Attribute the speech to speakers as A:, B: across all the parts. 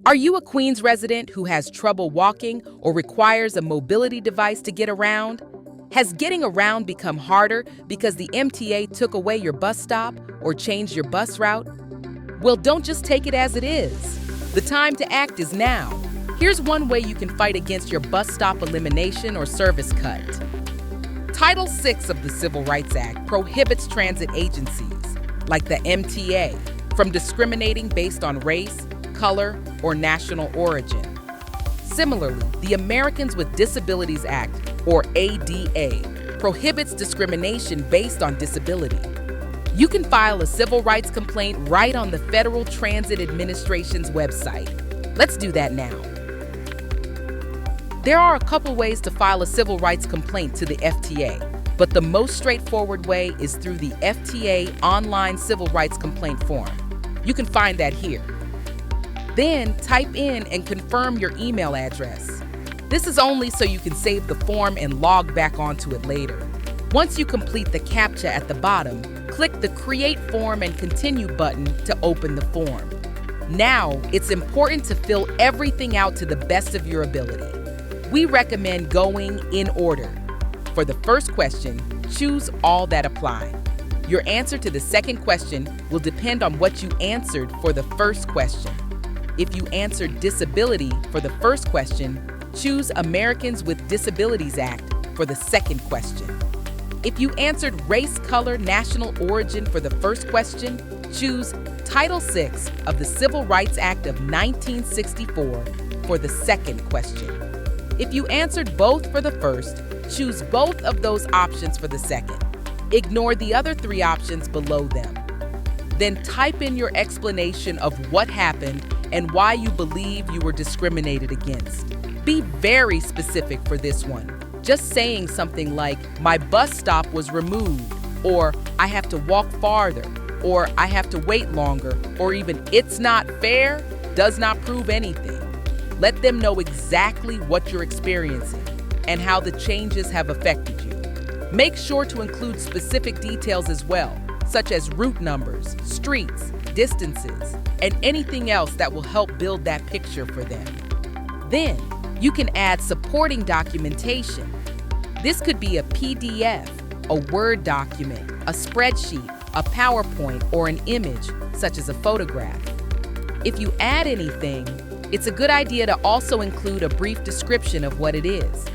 A: Are you a Queens resident who has trouble walking or requires a mobility device to get around? Has getting around become harder because the MTA took away your bus stop or changed your bus route? Well, don't just take it as it is. The time to act is now. Here's one way you can fight against your bus stop elimination or service cut. Title VI of the Civil Rights Act prohibits transit agencies, like the MTA, from discriminating based on race, color, or national origin. Similarly, the Americans with Disabilities Act, or ADA, prohibits discrimination based on disability. You can file a civil rights complaint right on the Federal Transit Administration's website. Let's do that now. There are a couple ways to file a civil rights complaint to the FTA, but the most straightforward way is through the FTA online civil rights complaint form. You can find that here. Then type in and confirm your email address. This is only so you can save the form and log back onto it later. Once you complete the CAPTCHA at the bottom, click the Create Form and Continue button to open the form. Now, it's important to fill everything out to the best of your ability. We recommend going in order. For the first question, choose all that apply. Your answer to the second question will depend on what you answered for the first question. If you answered disability for the first question, choose Americans with Disabilities Act for the second question. If you answered race, color, national origin for the first question, choose Title VI of the Civil Rights Act of 1964 for the second question. If you answered both for the first, choose both of those options for the second. Ignore the other three options below them. Then type in your explanation of what happened and why you believe you were discriminated against. Be very specific for this one. Just saying something like, "My bus stop was removed," or "I have to walk farther," or "I have to wait longer," or even "It's not fair," does not prove anything. Let them know exactly what you're experiencing and how the changes have affected you. Make sure to include specific details as well, such as route numbers, streets, distances, and anything else that will help build that picture for them. Then, you can add supporting documentation. This could be a PDF, a Word document, a spreadsheet, a PowerPoint, or an image, such as a photograph. If you add anything, it's a good idea to also include a brief description of what it is.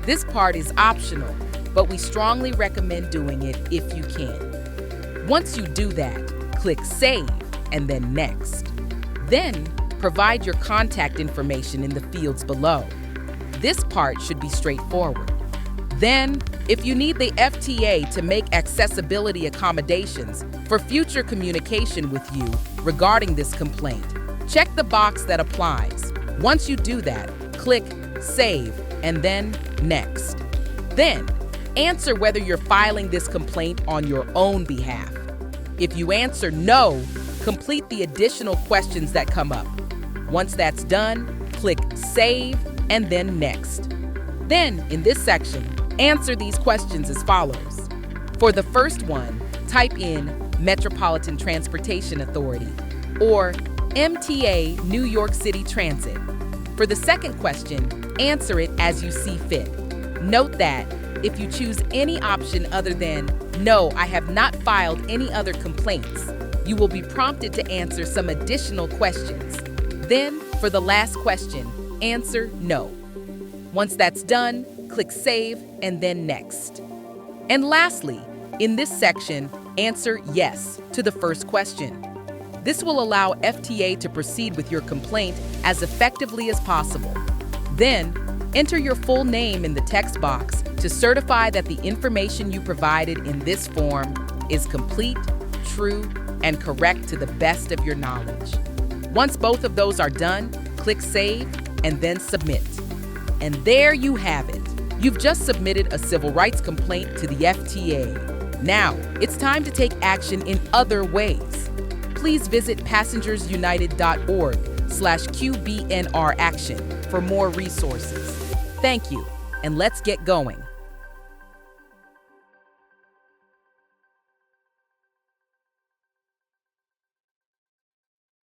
A: This part is optional, but we strongly recommend doing it if you can. Once you do that, click Save and then Next. Then, provide your contact information in the fields below. This part should be straightforward. Then, if you need the FTA to make accessibility accommodations for future communication with you regarding this complaint, check the box that applies. Once you do that, click Save and then Next. Then, answer whether you're filing this complaint on your own behalf. If you answer no, complete the additional questions that come up. Once that's done, click Save and then Next. Then, in this section, answer these questions as follows. For the first one, type in Metropolitan Transportation Authority or MTA New York City Transit. For the second question, answer it as you see fit. Note that if you choose any option other than "No, I have not filed any other complaints," you will be prompted to answer some additional questions. Then, for the last question, answer no. Once that's done, click Save and then Next. And lastly, in this section, answer yes to the first question. This will allow FTA to proceed with your complaint as effectively as possible. Then, enter your full name in the text box to certify that the information you provided in this form is complete, true, and correct to the best of your knowledge. Once both of those are done, click Save and then Submit. And there you have it. You've just submitted a civil rights complaint to the FTA. Now, it's time to take action in other ways. Please visit passengersunited.org/QBNR action for more resources. Thank you, and let's get going.